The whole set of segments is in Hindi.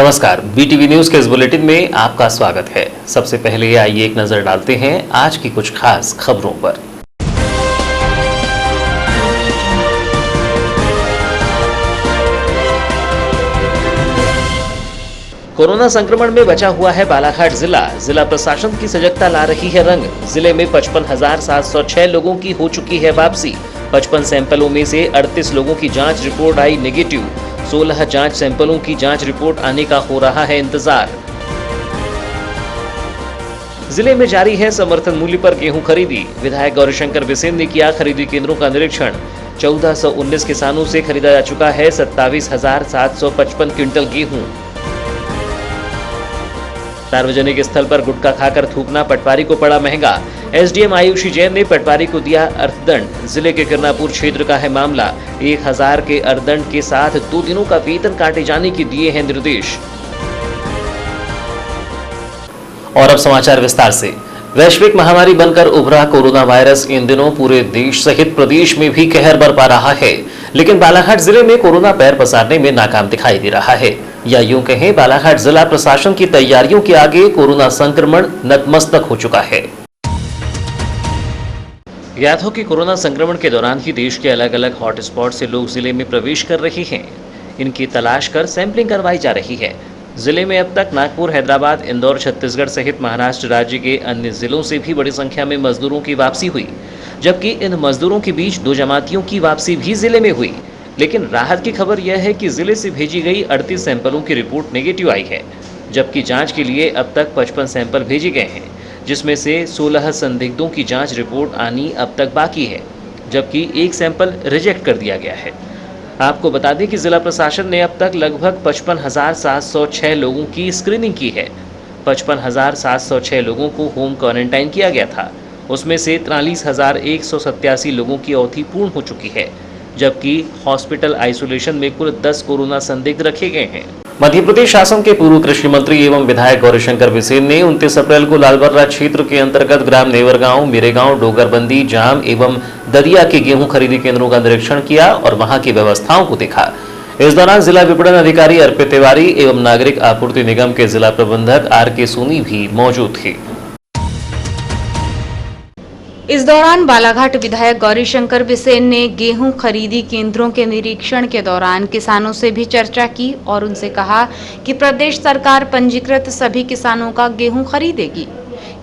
नमस्कार, बीटीवी न्यूज के इस बुलेटिन में आपका स्वागत है। सबसे पहले आइए एक नजर डालते हैं आज की कुछ खास खबरों पर। कोरोना संक्रमण में बचा हुआ है बालाघाट जिला प्रशासन की सजगता ला रही है रंग। जिले में 55,706 लोगों की हो चुकी है वापसी। 55 सैंपलों में से 38 लोगों की जांच रिपोर्ट आई नेगेटिव। 16 जांच सैंपलों की जांच रिपोर्ट आने का हो रहा है इंतजार। जिले में जारी है समर्थन मूल्य पर गेहूं खरीदी। विधायक गौरीशंकर बिसेन ने किया खरीदी केंद्रों का निरीक्षण। 1419 किसानों से खरीदा जा चुका है 27,755 क्विंटल गेहूं। सार्वजनिक स्थल पर गुटखा खाकर थूकना पटवारी को पड़ा महंगा। एसडीएम आयुषी जैन ने पटवारी को दिया अर्थदंड। जिले के किरनापुर क्षेत्र का है मामला। 1000 के अर्थदंड के साथ 2 दिनों का वेतन काटे जाने के दिए हैं निर्देश। और अब समाचार विस्तार से। वैश्विक महामारी बनकर उभरा कोरोना वायरस इन दिनों पूरे देश सहित प्रदेश में भी कहर बरपा रहा है, लेकिन बालाघाट जिले में कोरोना पैर पसारने में नाकाम दिखाई दे रहा है। या यूं कहें, बालाघाट जिला प्रशासन की तैयारियों के आगे कोरोना संक्रमण नतमस्तक हो चुका है। ज्ञात हो कि कोरोना संक्रमण के दौरान ही देश के अलग अलग हॉटस्पॉट से लोग जिले में प्रवेश कर रहे हैं। इनकी तलाश कर सैंपलिंग करवाई जा रही है। जिले में अब तक नागपुर, हैदराबाद, इंदौर, छत्तीसगढ़ सहित महाराष्ट्र राज्य के अन्य जिलों से भी बड़ी संख्या में मजदूरों की वापसी हुई, जबकि इन मजदूरों के बीच 2 जमातियों की वापसी भी जिले में हुई। लेकिन राहत की खबर यह है कि जिले से भेजी गई 38 सैंपलों की रिपोर्ट नेगेटिव आई है, जबकि जांच के लिए अब तक 55 सैंपल भेजे गए हैं, जिसमें से 16 संदिग्धों की जांच रिपोर्ट आनी अब तक बाकी है, जबकि 1 सैंपल रिजेक्ट कर दिया गया है। आपको बता दें कि जिला प्रशासन ने अब तक लगभग 55,706 लोगों की स्क्रीनिंग की है। 55,706 लोगों को होम क्वारंटाइन किया गया था। उसमें से 43,187 लोगों की अवधि पूर्ण हो चुकी है, जबकि हॉस्पिटल आइसोलेशन में कुल 10 कोरोना संदिग्ध रखे गए हैं। मध्य प्रदेश शासन के पूर्व कृषि मंत्री एवं विधायक गौरीशंकर बिसेन ने 29 अप्रैल को लालबर्रा क्षेत्र के अंतर्गत ग्राम नेवरगांव, मेरेगांव, डोगरबंदी, जाम एवं दरिया के गेहूं खरीदी केंद्रों का निरीक्षण किया और वहां की व्यवस्थाओं को देखा। इस दौरान जिला विपणन अधिकारी अर्पित तिवारी एवं नागरिक आपूर्ति निगम के जिला प्रबंधक आर.के. सोनी भी मौजूद थे। इस दौरान बालाघाट विधायक गौरीशंकर बिसेन ने गेहूं खरीदी केंद्रों के निरीक्षण के दौरान किसानों से भी चर्चा की और उनसे कहा कि प्रदेश सरकार पंजीकृत सभी किसानों का गेहूं खरीदेगी।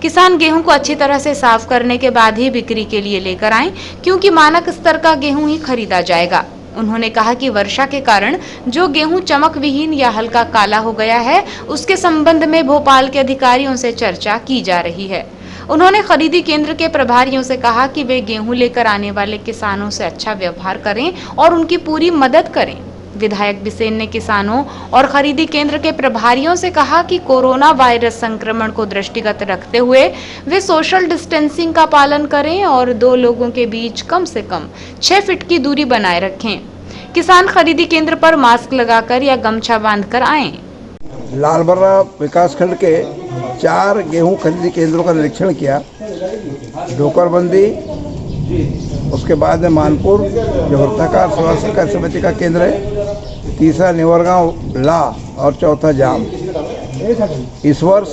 किसान गेहूं को अच्छी तरह से साफ करने के बाद ही बिक्री के लिए लेकर आएं, क्योंकि मानक स्तर का गेहूं ही खरीदा जाएगा। उन्होंने कहा कि वर्षा के कारण जो गेहूं चमक विहीन या हल्का काला हो गया है, उसके संबंध में भोपाल के अधिकारियों से चर्चा की जा रही है। उन्होंने खरीदी केंद्र के प्रभारियों से कहा कि वे गेहूं लेकर आने वाले किसानों से अच्छा व्यवहार करें और उनकी पूरी मदद करें। विधायक बिसेन ने किसानों और खरीदी केंद्र के प्रभारियों से कहा कि कोरोना वायरस संक्रमण को दृष्टिगत रखते हुए वे सोशल डिस्टेंसिंग का पालन करें और 2 लोगों के बीच कम से कम 6 फीट की दूरी बनाए रखें। किसान खरीदी केंद्र पर मास्क लगाकर या गमछा बांधकर आएं। लालबर्रा विकासखंड के 4 गेहूं खरीदी केंद्रों का निरीक्षण किया। डोकरबंदी, उसके बाद में मानपुर जो वृत्ताकार सेवा सहकारी समिति का केंद्र है, तीसरा नेवरगांव ला और चौथा जाम। इस वर्ष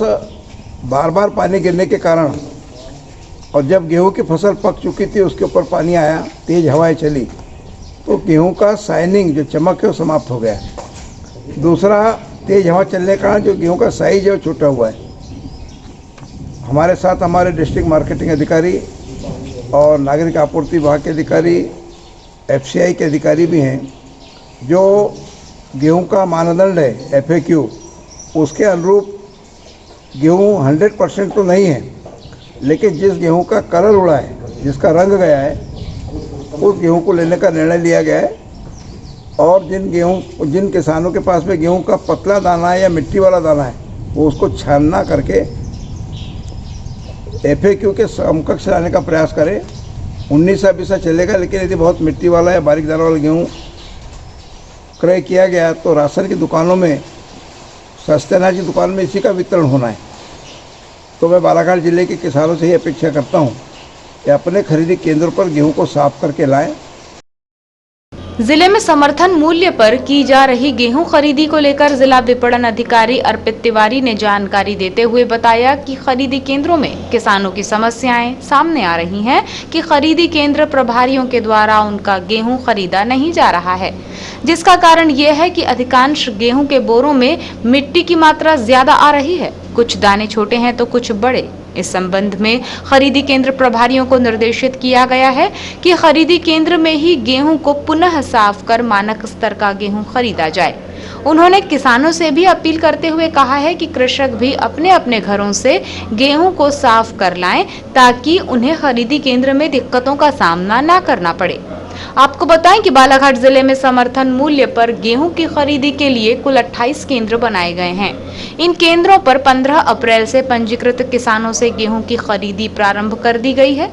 बार बार पानी गिरने के कारण और जब गेहूं की फसल पक चुकी थी उसके ऊपर पानी आया, तेज हवाएं चली, तो गेहूं का शाइनिंग जो चमक है वो समाप्त हो गया। दूसरा, तेज हवा चलने के कारण जो गेहूं का साइज है वो छूटा हुआ है। हमारे साथ हमारे डिस्ट्रिक्ट मार्केटिंग अधिकारी और नागरिक आपूर्ति विभाग के अधिकारी, एफसीआई के अधिकारी भी हैं। जो गेहूं का मानदंड है FAQ, उसके अनुरूप गेहूं 100% तो नहीं है, लेकिन जिस गेहूं का कलर उड़ा है, जिसका रंग गया है, उस गेहूं को लेने का निर्णय लिया गया है। और जिन किसानों के पास में गेहूं का पतला दाना है या मिट्टी वाला दाना है, वो उसको छानना करके FAQ के समकक्ष लाने का प्रयास करें। 19 चलेगा, लेकिन यदि बहुत मिट्टी वाला या बारीक दाना वाला गेहूँ क्रय किया गया तो राशन की दुकानों में, सस्ते अनाज की दुकान में इसी का वितरण होना है। तो मैं बालाघाट जिले के किसानों से ही अपेक्षा करता हूँ कि अपने खरीदी केंद्रों पर गेहूँ को साफ करके लाएं। जिले में समर्थन मूल्य पर की जा रही गेहूं खरीदी को लेकर जिला विपणन अधिकारी अर्पित तिवारी ने जानकारी देते हुए बताया कि खरीदी केंद्रों में किसानों की समस्याएं सामने आ रही हैं कि खरीदी केंद्र प्रभारियों के द्वारा उनका गेहूं खरीदा नहीं जा रहा है, जिसका कारण ये है कि अधिकांश गेहूं के बोरों में मिट्टी की मात्रा ज्यादा आ रही है। कुछ दाने छोटे हैं तो कुछ बड़े। इस संबंध में खरीदी केंद्र प्रभारियों को निर्देशित किया गया है कि खरीदी केंद्र में ही गेहूं को पुनः साफ कर मानक स्तर का गेहूं खरीदा जाए। उन्होंने किसानों से भी अपील करते हुए कहा है कि कृषक भी अपने अपने घरों से गेहूं को साफ कर लाएं ताकि उन्हें खरीदी केंद्र में दिक्कतों का सामना न करना पड़े। आपको बताएं कि बालाघाट जिले में समर्थन मूल्य पर गेहूं की खरीदी के लिए कुल 28 केंद्र बनाए गए हैं। इन केंद्रों पर 15 अप्रैल से पंजीकृत किसानों से गेहूं की खरीदी प्रारंभ कर दी गई है।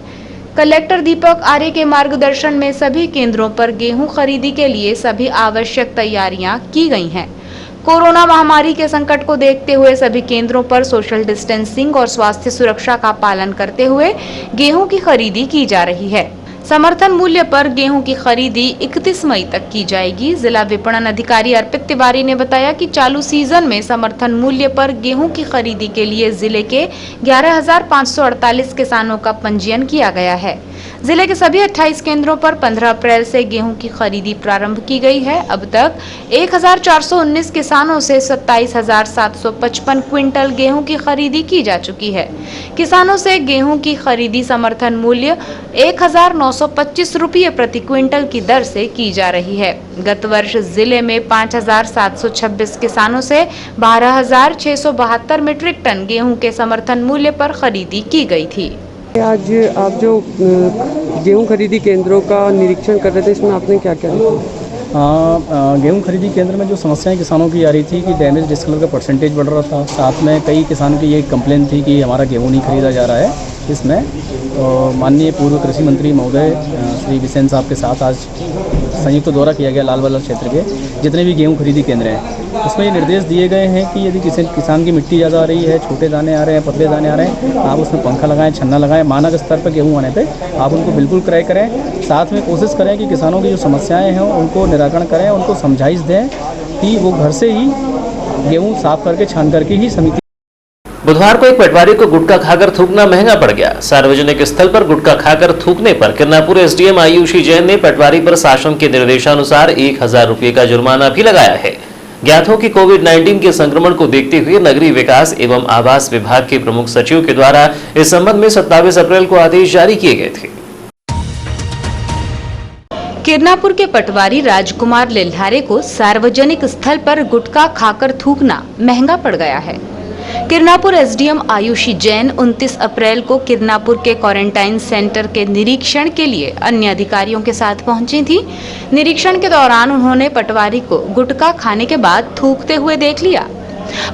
कलेक्टर दीपक आर्य के मार्गदर्शन में सभी केंद्रों पर गेहूं खरीदी के लिए सभी आवश्यक तैयारियां की गई हैं। कोरोना महामारी के संकट को देखते हुए सभी केंद्रों पर सोशल डिस्टेंसिंग और स्वास्थ्य सुरक्षा का पालन करते हुए गेहूं की खरीदी की जा रही है। समर्थन मूल्य पर गेहूं की खरीदी 31 मई तक की जाएगी। जिला विपणन अधिकारी अर्पित तिवारी ने बताया कि चालू सीजन में समर्थन मूल्य पर गेहूं की खरीदी के लिए जिले के 11,548 किसानों का पंजीयन किया गया है। जिले के सभी 28 केंद्रों पर 15 अप्रैल से गेहूं की खरीदी प्रारंभ की गई है। अब तक 1,419 किसानों से 27,755 क्विंटल गेहूं की खरीदी की जा चुकी है। किसानों से गेहूं की खरीदी समर्थन मूल्य 1,925 रुपये प्रति क्विंटल की दर से की जा रही है। गत वर्ष जिले में 5,726 किसानों से 12,672 मीट्रिक टन गेहूं के समर्थन मूल्य पर खरीदी की गई थी। आज आप जो गेहूं खरीदी केंद्रों का निरीक्षण कर रहे थे, इसमें आपने क्या क्या देखा? गेहूं खरीदी केंद्र में जो समस्याएं किसानों की आ रही थी कि डैमेज डिस्कलर का परसेंटेज बढ़ रहा था, साथ में कई किसानों की ये कंप्लेन थी कि हमारा गेहूं नहीं खरीदा जा रहा है। इसमें माननीय पूर्व कृषि मंत्री महोदय श्री बिसेन साहब के साथ आज संयुक्त दौरा किया गया लाल वाला क्षेत्र के जितने भी गेहूं खरीदी केंद्र हैं। उसमें ये निर्देश दिए गए हैं कि यदि किसी किसान की मिट्टी ज़्यादा आ रही है, छोटे दाने आ रहे हैं, पतले दाने आ रहे हैं, आप उसमें पंखा लगाएं, छन्ना लगाएं, मानक स्तर पर गेहूं आने पे आप उनको बिल्कुल क्रय करें। साथ में कोशिश करें कि किसानों की जो समस्याएं हैं उनको निराकरण करें, उनको समझाइश दें कि वो घर से ही गेहूँ साफ करके छान करके ही समिति। बुधवार को एक पटवारी को गुटखा खाकर थूकना महंगा पड़ गया। सार्वजनिक स्थल पर गुटखा खाकर थूकने पर किरनापुर एसडीएम आयुषी जैन ने पटवारी पर शासन के निर्देशानुसार 1,000 रुपये का जुर्माना भी लगाया है। ज्ञात हो कि कोविड-19 के संक्रमण को देखते हुए नगरीय विकास एवं आवास विभाग के प्रमुख सचिव के द्वारा इस संबंध में 27 अप्रैल को आदेश जारी किए गए थे। किरनापुर के पटवारी राजकुमार लिल्हारे को सार्वजनिक स्थल पर गुटखा खाकर थूकना महंगा पड़ गया है। किरनापुर एसडीएम आयुषी जैन 29 अप्रैल को किरनापुर के क्वारंटाइन सेंटर के निरीक्षण के लिए अन्य अधिकारियों के साथ पहुंची थी। निरीक्षण के दौरान उन्होंने पटवारी को गुटखा खाने के बाद थूकते हुए देख लिया।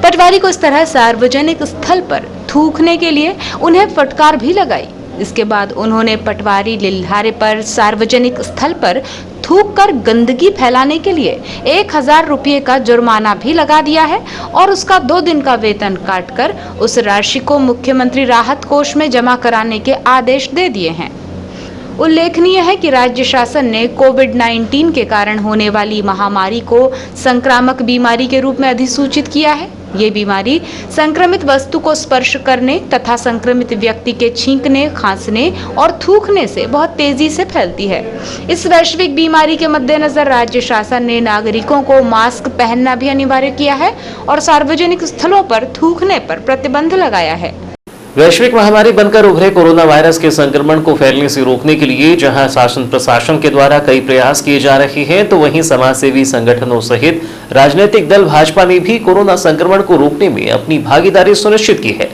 पटवारी को इस तरह सार्वजनिक स्थल पर थूकने के लिए उन्हें फटकार भी लगाई। इसके बाद उन्होंने पटवारी लिल्हारे पर सार्वजनिक स्थल पर थूक कर गंदगी फैलाने के लिए 1,000 रुपये का जुर्माना भी लगा दिया है और उसका 2 दिन का वेतन काटकर उस राशि को मुख्यमंत्री राहत कोष में जमा कराने के आदेश दे दिए हैं। उल्लेखनीय है कि राज्य शासन ने कोविड-19 के कारण होने वाली महामारी को संक्रामक बीमारी के रूप में अधिसूचित किया है। ये बीमारी संक्रमित वस्तु को स्पर्श करने तथा संक्रमित व्यक्ति के छींकने, खांसने और थूकने से बहुत तेजी से फैलती है। इस वैश्विक बीमारी के मद्देनजर राज्य शासन ने नागरिकों को मास्क पहनना भी अनिवार्य किया है और सार्वजनिक स्थलों पर थूकने पर प्रतिबंध लगाया है। वैश्विक महामारी बनकर उभरे कोरोना वायरस के संक्रमण को फैलने से रोकने के लिए जहां शासन प्रशासन के द्वारा कई प्रयास किए जा रहे हैं, तो वहीं समाजसेवी संगठनों सहित राजनीतिक दल भाजपा ने भी कोरोना संक्रमण को रोकने में अपनी भागीदारी सुनिश्चित की है।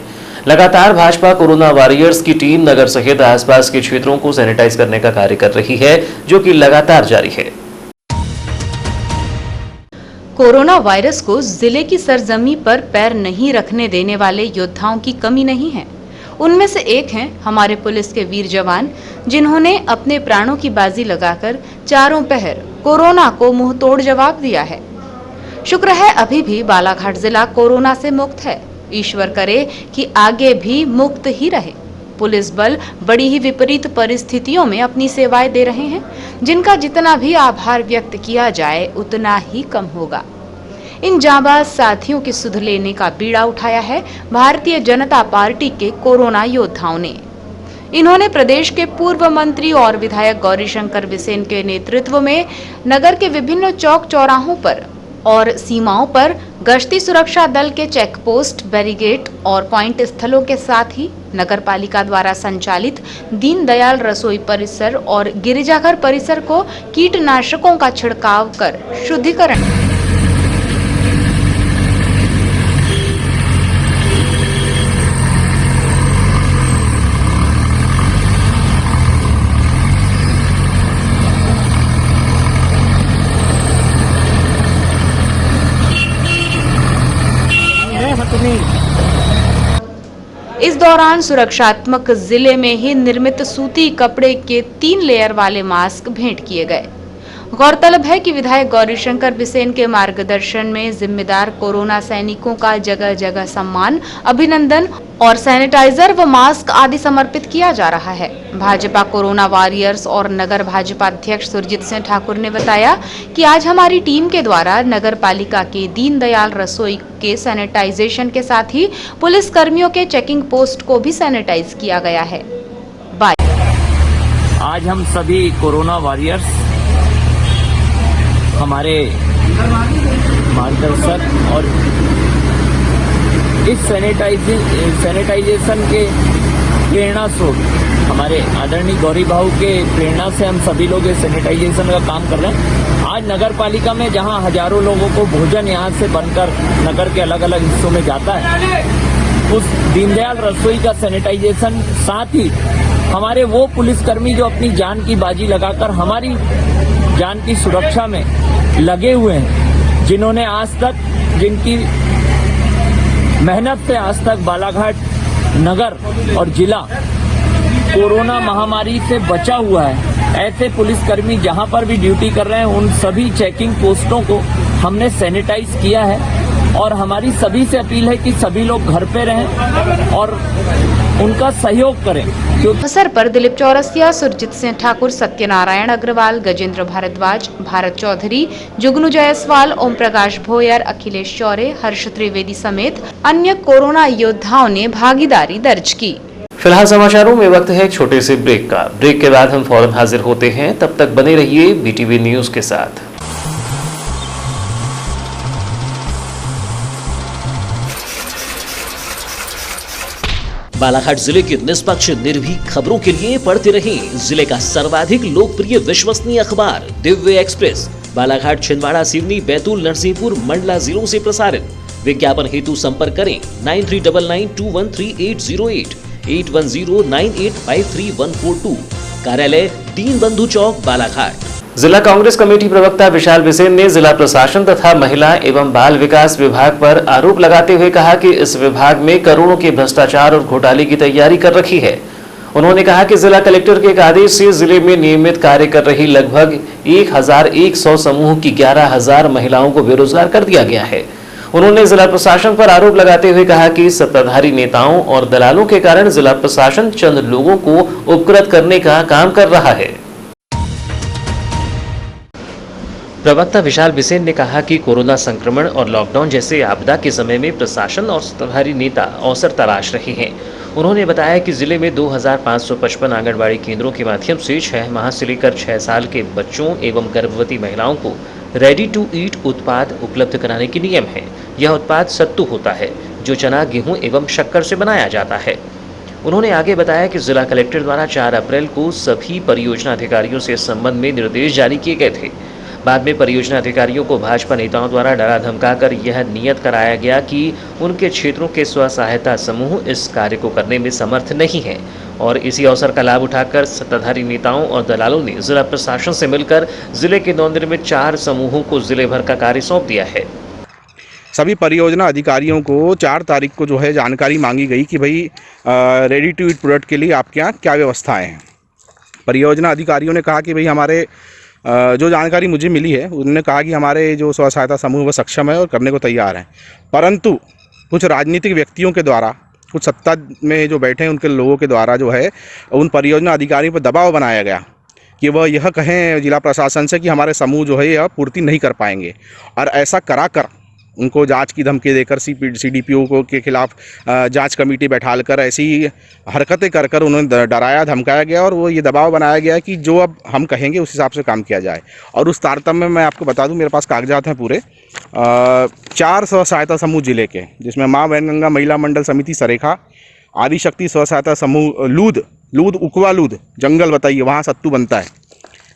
लगातार भाजपा कोरोना वॉरियर्स की टीम नगर सहित आसपास के क्षेत्रों को सैनिटाइज करने का कार्य कर रही है, जो कि लगातार जारी है। कोरोना वायरस को जिले की सरजमी पर पैर नहीं रखने देने वाले योद्धाओं की कमी नहीं है। उनमें से एक हैं हमारे पुलिस के वीर जवान, जिन्होंने अपने प्राणों की बाजी लगाकर चारों पहर कोरोना को मुंहतोड़ जवाब दिया है। शुक्र है अभी भी बालाघाट जिला कोरोना से मुक्त है। ईश्वर करे कि आगे भी मुक्त ही रहे। पुलिस बल बड़ी ही विपरीत परिस्थितियों में अपनी सेवाएं दे रहे हैं, जिनका जितना भी आभार व्यक्त किया जाए उतना ही कम होगा। इन जांबाज साथियों की सुध लेने का बीड़ा उठाया है भारतीय जनता पार्टी के कोरोना योद्धाओं ने। इन्होंने प्रदेश के पूर्व मंत्री और विधायक गौरीशंकर बिसेन के नेतृत्व में नगर के विभिन्न चौक चौराहों पर और सीमाओं पर गश्ती सुरक्षा दल के चेक पोस्ट, बैरिकेड और पॉइंट स्थलों के साथ ही नगर पालिका द्वारा संचालित दीनदयाल रसोई परिसर और गिरिजाघर परिसर को कीटनाशकों का छिड़काव कर शुद्धिकरण। इस दौरान सुरक्षात्मक जिले में ही निर्मित सूती कपड़े के 3 लेयर वाले मास्क भेंट किए गए। गौरतलब है कि विधायक गौरीशंकर बिसेन के मार्गदर्शन में जिम्मेदार कोरोना सैनिकों का जगह जगह सम्मान, अभिनंदन और सैनिटाइजर व मास्क आदि समर्पित किया जा रहा है। भाजपा कोरोना वॉरियर्स और नगर भाजपा अध्यक्ष सुरजीत सिंह ठाकुर ने बताया कि आज हमारी टीम के द्वारा नगर पालिका के दीनदयाल रसोई के सैनिटाइजेशन के साथ ही पुलिस कर्मियों के चेकिंग पोस्ट को भी सैनिटाइज किया गया है। आज हम सभी कोरोना वॉरियर्स हमारे मार्गदर्शक और इस सैनिटाइजेशन के प्रेरणा स्रोत हमारे आदरणीय गौरी भाऊ के प्रेरणा से हम सभी लोग इस सैनिटाइजेशन का काम कर रहे हैं। आज नगर पालिका में जहां हजारों लोगों को भोजन यहां से बनकर नगर के अलग अलग हिस्सों में जाता है, उस दीनदयाल रसोई का सैनिटाइजेशन, साथ ही हमारे वो पुलिसकर्मी जो अपनी जान की बाजी लगाकर हमारी जान की सुरक्षा में लगे हुए हैं, जिन्होंने आज तक, जिनकी मेहनत से आज तक बालाघाट नगर और जिला कोरोना महामारी से बचा हुआ है, ऐसे पुलिसकर्मी जहां पर भी ड्यूटी कर रहे हैं उन सभी चेकिंग पोस्टों को हमने सैनिटाइज किया है। और हमारी सभी से अपील है कि सभी लोग घर पे रहें और उनका सहयोग करें। अवसर पर दिलीप चौरसिया, सुरजीत सिंह ठाकुर, सत्यनारायण अग्रवाल, गजेंद्र भारद्वाज, भारत चौधरी, जुगनू जायसवाल, ओम प्रकाश भोयर, अखिलेश चौरे, हर्ष त्रिवेदी समेत अन्य कोरोना योद्धाओं ने भागीदारी दर्ज की। फिलहाल समाचारों में वक्त है एक छोटे से ब्रेक का। ब्रेक के बाद हम फौरन हाजिर होते हैं, तब तक बने रहिए BTV न्यूज के साथ। बालाघाट जिले की निष्पक्ष निर्भीक खबरों के लिए पढ़ते रहें जिले का सर्वाधिक लोकप्रिय विश्वसनीय अखबार दिव्य एक्सप्रेस। बालाघाट, छिंदवाड़ा, सिवनी, बैतूल, नरसिंहपुर, मंडला जिलों से प्रसारित। विज्ञापन हेतु संपर्क करें 9399213808, 8109853142। कार्यालय दीनबंधु चौक, बालाघाट। जिला कांग्रेस कमेटी प्रवक्ता विशाल बिसेन ने जिला प्रशासन तथा महिला एवं बाल विकास विभाग पर आरोप लगाते हुए कहा कि इस विभाग में करोड़ों के भ्रष्टाचार और घोटाले की तैयारी कर रखी है। उन्होंने कहा कि जिला कलेक्टर के एक आदेश से जिले में नियमित कार्य कर रही लगभग 1100 समूह की 11,000 महिलाओं को बेरोजगार कर दिया गया है। उन्होंने जिला प्रशासन पर आरोप लगाते हुए कहा कि सत्ताधारी नेताओं और दलालों के कारण जिला प्रशासन चंद लोगों को उपकृत करने का काम कर रहा है। प्रवक्ता विशाल बिसेन ने कहा कि कोरोना संक्रमण और लॉकडाउन जैसे आपदा के समय में प्रशासन और सत्ताधारी नेता अवसर तलाश रहे हैं। उन्होंने बताया कि जिले में 2555 आंगनबाड़ी केंद्रों के माध्यम से 6 माह से लेकर 6 साल के बच्चों एवं गर्भवती महिलाओं को रेडी टू ईट उत्पाद उपलब्ध कराने के नियम है। यह उत्पाद सत्तू होता है जो चना, गेहूं एवं शक्कर से बनाया जाता है। उन्होंने आगे बताया कि जिला कलेक्टर द्वारा 4 अप्रैल को सभी परियोजना अधिकारियों से इस संबंध में निर्देश जारी किए गए थे। बाद में परियोजना अधिकारियों को भाजपा नेताओं द्वारा डरा धमकाकर यह नियत कराया गया कि उनके क्षेत्रों के स्व सहायता समूह इस कार्य को करने में समर्थ नहीं है और इसी अवसर का लाभ उठाकर सत्ताधारी नेताओं और दलालों ने जिला प्रशासन से मिलकर जिले के नवनिर्मित 4 समूहों को जिले भर का कार्य सौंप दिया है। सभी परियोजना अधिकारियों को 4 तारीख को जो है जानकारी मांगी गई कि भाई रेडी टू ईट प्रोडक्ट के लिए आपके यहाँ क्या व्यवस्थाएं हैं। परियोजना अधिकारियों ने कहा कि भाई हमारे जो जानकारी मुझे मिली है उन्होंने कहा कि हमारे जो स्व सहायता समूह वो सक्षम है और करने को तैयार हैं, परंतु कुछ राजनीतिक व्यक्तियों के द्वारा कुछ सत्ता में जो बैठे हैं उनके लोगों के द्वारा जो है उन परियोजना अधिकारियों पर दबाव बनाया गया कि वह यह कहें जिला प्रशासन से कि हमारे समूह जो है यह पूर्ति नहीं कर पाएंगे, और ऐसा कराकर उनको जांच की धमकी देकर CDPO को के खिलाफ जांच कमेटी बैठालकर ऐसी हरकतें कर कर उन्होंने डराया धमकाया गया, और वो ये दबाव बनाया गया कि जो अब हम कहेंगे उस हिसाब से काम किया जाए। और उस तारतम्य में मैं आपको बता दूं, मेरे पास कागजात हैं पूरे 4 स्व सहायता समूह जिले के, जिसमें माँ वैनगंगा महिला मंडल समिति सरेखा, आदिशक्ति स्व सहायता समूह लूद उकवा लूद जंगल, बताइए वहाँ सत्तू बनता है,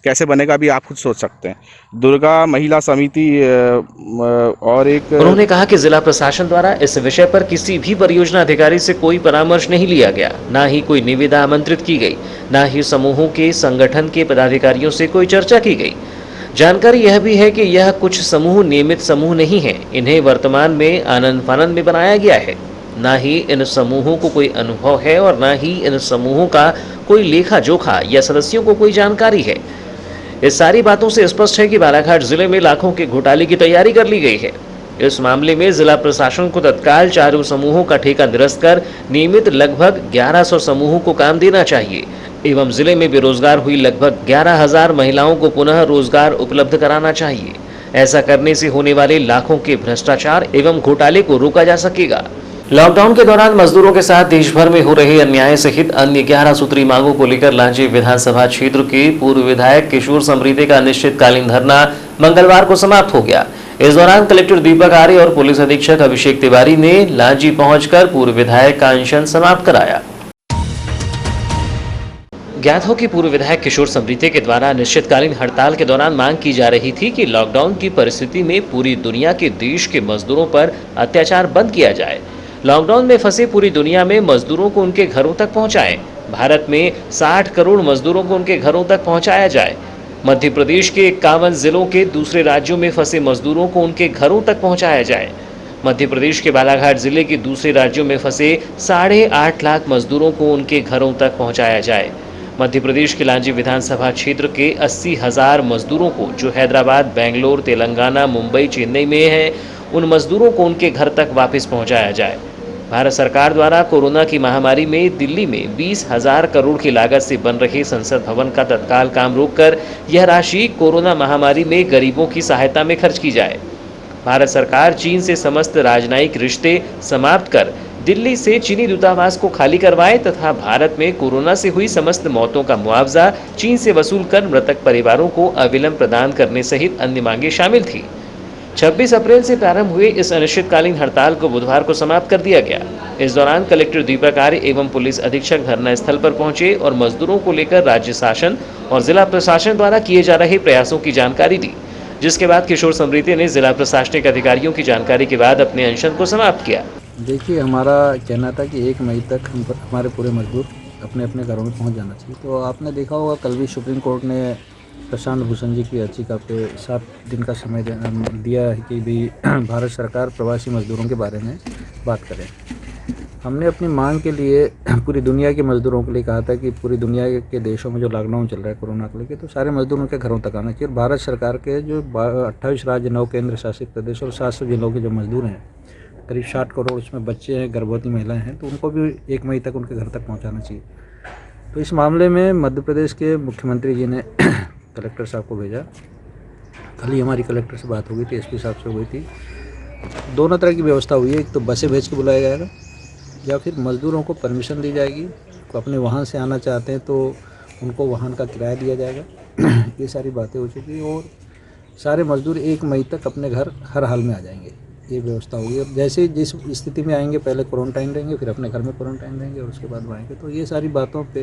कैसे बनेगा भी आप खुद सोच सकते हैं, दुर्गा महिला समिति, और एक उन्होंने कहा कि जिला प्रशासन द्वारा इस विषय पर किसी भी परियोजना अधिकारी से कोई परामर्श नहीं लिया गया, ना ही कोई निविदा आमंत्रित की गई, ना ही समूहों के संगठन के पदाधिकारियों से कोई चर्चा की गई। जानकारी यह भी है कि यह कुछ समूह नियमित समूह नहीं है, इन्हें वर्तमान में आनंद फानंद में बनाया गया है। ना ही इन समूहों को कोई अनुभव है और ना ही इन समूहों का कोई लेखा जोखा या सदस्यों को कोई जानकारी है। इस सारी बातों से स्पष्ट है कि बालाघाट जिले में लाखों के घोटाले की तैयारी कर ली गई है। इस मामले में जिला प्रशासन को तत्काल चारों समूहों का ठेका निरस्त कर नियमित लगभग 1100 समूहों को काम देना चाहिए एवं जिले में बेरोजगार हुई लगभग 11,000 महिलाओं को पुनः रोजगार उपलब्ध कराना चाहिए। ऐसा करने से होने वाले लाखों के भ्रष्टाचार एवं घोटाले को रोका जा सकेगा। लॉकडाउन के दौरान मजदूरों के साथ देश भर में हो रहे अन्याय सहित अन्य 11 सूत्री मांगों को लेकर लांजी विधानसभा क्षेत्र के पूर्व विधायक किशोर समरीते का अनिश्चितकालीन धरना मंगलवार को समाप्त हो गया। इस दौरान कलेक्टर दीपक आर्य और पुलिस अधीक्षक अभिषेक तिवारी ने लांजी पहुंचकर पूर्व विधायक का अनशन समाप्त कराया। ज्ञात हो कि पूर्व विधायक किशोर समरीते के द्वारा अनिश्चितकालीन हड़ताल के दौरान मांग की जा रही थी कि लॉकडाउन की परिस्थिति में पूरी दुनिया के देश के मजदूरों पर अत्याचार बंद किया जाए। लॉकडाउन में फंसे पूरी दुनिया में मजदूरों को उनके घरों तक पहुंचाएं। भारत में 60 करोड़ मजदूरों को उनके घरों तक पहुंचाया जाए। मध्य प्रदेश के 51 जिलों के दूसरे राज्यों में फंसे मजदूरों को उनके घरों तक पहुंचाया जाए। मध्य प्रदेश के बालाघाट जिले के दूसरे राज्यों में फंसे 8.5 लाख मजदूरों को उनके घरों तक पहुंचाया जाए। मध्य प्रदेश के लांजी विधानसभा क्षेत्र के 80,000 मजदूरों को जो हैदराबाद, बेंगलोर, तेलंगाना, मुंबई, चेन्नई में हैं, उन मजदूरों को उनके घर तक वापस पहुंचाया जाए। भारत सरकार द्वारा कोरोना की महामारी में दिल्ली में 20,000 करोड़ की लागत से बन रहे संसद भवन का तत्काल काम रोककर यह राशि कोरोना महामारी में गरीबों की सहायता में खर्च की जाए। भारत सरकार चीन से समस्त राजनयिक रिश्ते समाप्त कर दिल्ली से चीनी दूतावास को खाली करवाए तथा भारत में कोरोना से हुई समस्त मौतों का मुआवजा चीन से वसूल कर मृतक परिवारों को अविलंब प्रदान करने सहित अन्य मांगे शामिल थी। 26 अप्रैल से प्रारंभ हुए इस अनिश्चितकालीन हड़ताल को बुधवार को समाप्त कर दिया गया। इस दौरान कलेक्टर दीपक आर्य एवं पुलिस अधीक्षक धरना स्थल पर पहुंचे और मजदूरों को लेकर राज्य शासन और जिला प्रशासन द्वारा किए जा रहे प्रयासों की जानकारी दी, जिसके बाद किशोर समरीते ने जिला प्रशासनिक अधिकारियों की जानकारी के बाद अपने अनशन को समाप्त किया। देखिए, हमारा कहना था कि 1 मई तक हमारे पूरे मजदूर अपने अपने घरों में पहुंच जाना चाहिए। तो आपने देखा होगा कल भी सुप्रीम कोर्ट ने प्रशांत भूषण जी की याचिका पे 7 दिन का समय दिया है कि भी भारत सरकार प्रवासी मजदूरों के बारे में बात करे। हमने अपनी मांग के लिए पूरी दुनिया के मजदूरों के लिए कहा था कि पूरी दुनिया के देशों में जो लॉकडाउन चल रहा है कोरोना को लेकर, तो सारे मजदूरों के घरों तक आना चाहिए। और भारत सरकार के जो 28 राज्य 9 केंद्र शासित प्रदेश और 700 जिलों के जो मजदूर हैं, करीब 60 करोड़ उसमें बच्चे हैं, गर्भवती महिलाएं हैं, तो उनको भी 1 मई तक उनके घर तक पहुंचाना चाहिए। तो इस मामले में मध्य प्रदेश के मुख्यमंत्री जी ने कलेक्टर साहब को भेजा। कल ही हमारी कलेक्टर से बात हो गई थी, एसपी साहब से हो गई थी। दोनों तरह की व्यवस्था हुई है। एक तो बसें भेज के बुलाया जाएगा या फिर मज़दूरों को परमिशन दी जाएगी, तो अपने वाहन से आना चाहते हैं तो उनको वाहन का किराया दिया जाएगा। ये सारी बातें हो चुकी हैं और सारे मज़दूर 1 मई तक अपने घर हर हाल में आ जाएंगे। ये व्यवस्था होगी। और जैसे जिस स्थिति में आएंगे पहले क्वारंटाइन रहेंगे, फिर अपने घर में क्वारंटाइन रहेंगे और उसके बाद आएंगे। तो ये सारी बातों पे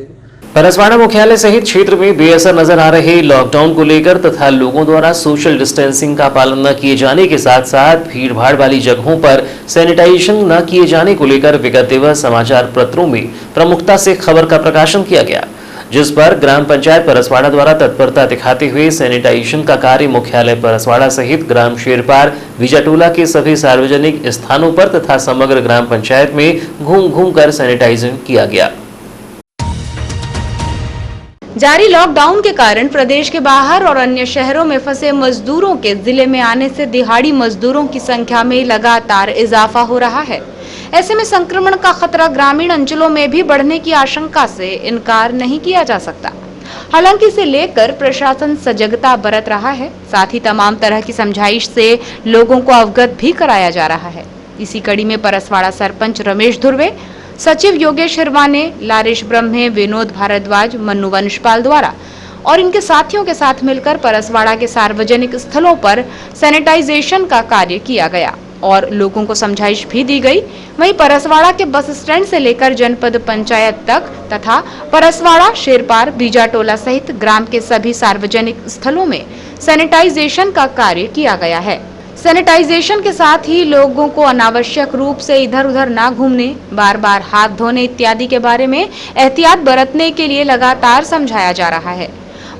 परसवाड़ा मुख्यालय सहित क्षेत्र में बेअसर नजर आ रहे लॉकडाउन को लेकर तथा लोगों द्वारा सोशल डिस्टेंसिंग का पालन न किए जाने के साथ साथ भीड़ भाड़ वाली जगहों पर सैनिटाइजेशन न किए जाने को लेकर विगत दिवस समाचार पत्रों में प्रमुखता से खबर का प्रकाशन किया गया, जिस पर ग्राम पंचायत परसवाड़ा द्वारा तत्परता दिखाते हुए सैनिटाइजेशन का कार्य मुख्यालय परसवाड़ा सहित ग्राम शेरपार विजाटोला के सभी सार्वजनिक स्थानों पर तथा समग्र ग्राम पंचायत में घूम घूम कर सैनिटाइजेशन किया गया। जारी लॉकडाउन के कारण प्रदेश के बाहर और अन्य शहरों में फंसे मजदूरों के जिले में आने से दिहाड़ी मजदूरों की संख्या में लगातार इजाफा हो रहा है। ऐसे में संक्रमण का खतरा ग्रामीण अंचलों में भी बढ़ने की आशंका से इनकार नहीं किया जा सकता। हालांकि इसे लेकर प्रशासन सजगता बरत रहा है, साथ ही तमाम तरह की समझाइश से लोगों को अवगत भी कराया जा रहा है। इसी कड़ी में परसवाड़ा सरपंच रमेश धुर्वे, सचिव योगेश हिरवाने, लारेश ब्रह्मे, विनोद भारद्वाज, मन्नू वंशपाल द्वारा और इनके साथियों के साथ मिलकर परसवाड़ा के सार्वजनिक स्थलों पर सैनिटाइजेशन का कार्य किया गया और लोगों को समझाइश भी दी गई। वहीं परसवाड़ा के बस स्टैंड से लेकर जनपद पंचायत तक तथा परसवाड़ा, शेरपार, बीजाटोला सहित ग्राम के सभी सार्वजनिक स्थलों में सैनिटाइजेशन का कार्य किया गया है। सैनिटाइजेशन के साथ ही लोगों को अनावश्यक रूप से इधर उधर ना घूमने, बार बार हाथ धोने इत्यादि के बारे में एहतियात बरतने के लिए लगातार समझाया जा रहा है।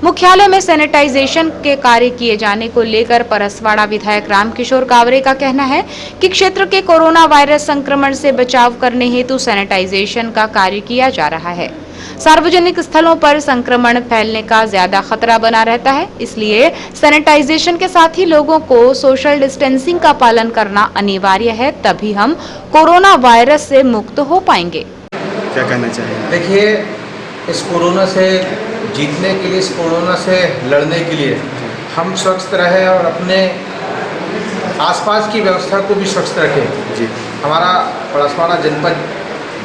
मुख्यालय में सैनिटाइजेशन के कार्य किए जाने को लेकर परसवाड़ा विधायक रामकिशोर कावरे का कहना है कि क्षेत्र के कोरोना वायरस संक्रमण से बचाव करने हेतु सैनिटाइजेशन का कार्य किया जा रहा है। सार्वजनिक स्थलों पर संक्रमण फैलने का ज्यादा खतरा बना रहता है, इसलिए सैनिटाइजेशन के साथ ही लोगों को सोशल डिस्टेंसिंग का पालन करना अनिवार्य है, तभी हम कोरोना वायरस से मुक्त हो पाएंगे। क्या कहना चाहिए? देखिए, इस कोरोना से जीतने के लिए, इस कोरोना से लड़ने के लिए हम स्वस्थ रहें और अपने आसपास की व्यवस्था को भी स्वस्थ रखें। जी, हमारा परसवाड़ा जनपद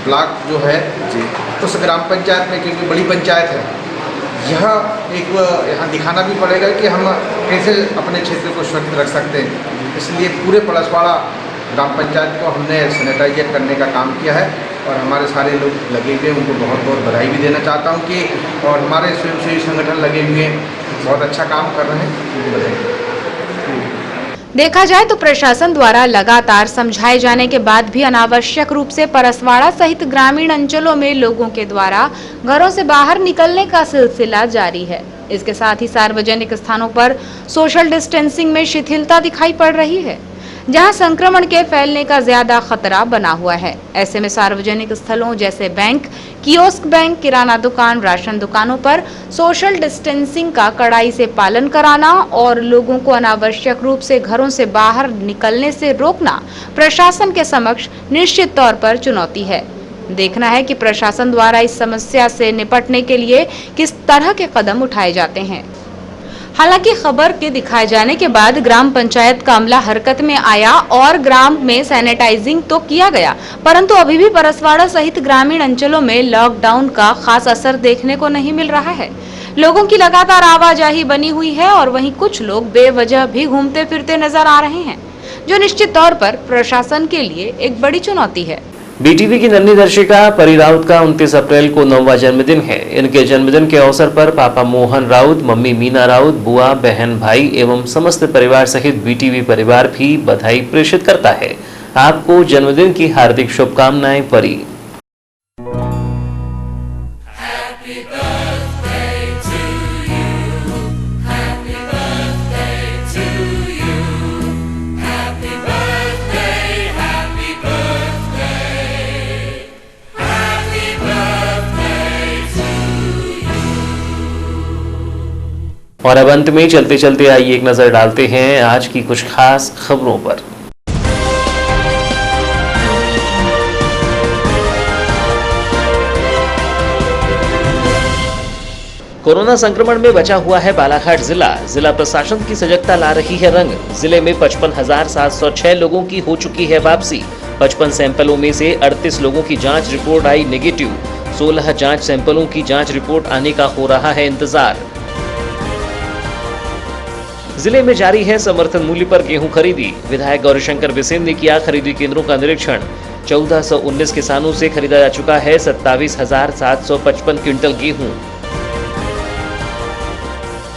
ब्लॉक जो है जी, उस ग्राम पंचायत में, क्योंकि बड़ी पंचायत है, यह एक यहाँ दिखाना भी पड़ेगा कि हम कैसे अपने क्षेत्र को स्वच्छ रख सकते हैं। इसलिए पूरे परसवाड़ा ग्राम पंचायत को हमने सैनिटाइजर करने का काम किया है और हमारे सारे लोग लगे हुए हैं, उनको बहुत बहुत बधाई भी देना चाहता हूँ कि और हमारे स्वयंसेवी संगठन लगे हुए हैं, बहुत अच्छा काम कर रहे हैं, उनको बधाई। देखा जाए तो प्रशासन द्वारा लगातार समझाए जाने के बाद भी अनावश्यक रूप से परसवाड़ा सहित ग्रामीण अंचलों में लोगों के द्वारा घरों से बाहर निकलने का सिलसिला जारी है। इसके साथ ही सार्वजनिक स्थानों पर सोशल डिस्टेंसिंग में शिथिलता दिखाई पड़ रही है, जहां संक्रमण के फैलने का ज्यादा खतरा बना हुआ है। ऐसे में सार्वजनिक स्थलों जैसे बैंक, कियोस्क बैंक, किराना दुकान, राशन दुकानों पर सोशल डिस्टेंसिंग का कड़ाई से पालन कराना और लोगों को अनावश्यक रूप से घरों से बाहर निकलने से रोकना प्रशासन के समक्ष निश्चित तौर पर चुनौती है। देखना है कि प्रशासन द्वारा इस समस्या से निपटने के लिए किस तरह के कदम उठाए जाते हैं। हालांकि खबर के दिखाए जाने के बाद ग्राम पंचायत का अमला हरकत में आया और ग्राम में सैनिटाइजिंग तो किया गया, परंतु अभी भी परसवाड़ा सहित ग्रामीण अंचलों में लॉकडाउन का खास असर देखने को नहीं मिल रहा है। लोगों की लगातार आवाजाही बनी हुई है और वहीं कुछ लोग बेवजह भी घूमते फिरते नजर आ रहे हैं, जो निश्चित तौर पर प्रशासन के लिए एक बड़ी चुनौती है। बीटीवी की नन्ही दर्शिका परी राउत का 29 अप्रैल को 9वां जन्मदिन है। इनके जन्मदिन के अवसर पर पापा मोहन राउत, मम्मी मीना राउत, बुआ, बहन, भाई एवं समस्त परिवार सहित बीटीवी परिवार भी बधाई प्रेषित करता है। आपको जन्मदिन की हार्दिक शुभकामनाएं परी। और अब अंत में चलते चलते आइए एक नजर डालते हैं आज की कुछ खास खबरों पर। कोरोना संक्रमण में बचा हुआ है बालाघाट जिला प्रशासन की सजगता ला रही है रंग। जिले में 55,706 लोगों की हो चुकी है वापसी। 55 सैंपलों में से 38 लोगों की जांच रिपोर्ट आई नेगेटिव। 16 जांच सैंपलों की जांच रिपोर्ट आने का हो रहा है इंतजार। जिले में जारी है समर्थन मूल्य पर गेहूं खरीदी। विधायक गौरीशंकर बिसेन ने किया खरीदी केंद्रों का निरीक्षण। 1419 किसानों से खरीदा जा चुका है 27,755 क्विंटल गेहूं।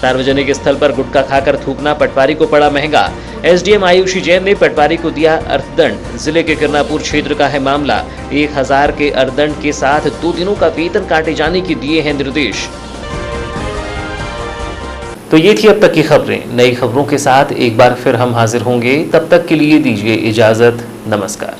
सार्वजनिक स्थल पर गुटखा खाकर थूकना पटवारी को पड़ा महंगा। एसडीएम आयुषी जैन ने पटवारी को दिया अर्थदंड। जिले के किरनापुर क्षेत्र का है मामला। 1000 के अर्थदंड के साथ 2 दिनों का वेतन काटे जाने के दिए हैं निर्देश। तो ये थी अब तक की खबरें। नई खबरों के साथ एक बार फिर हम हाजिर होंगे, तब तक के लिए दीजिए इजाजत। नमस्कार।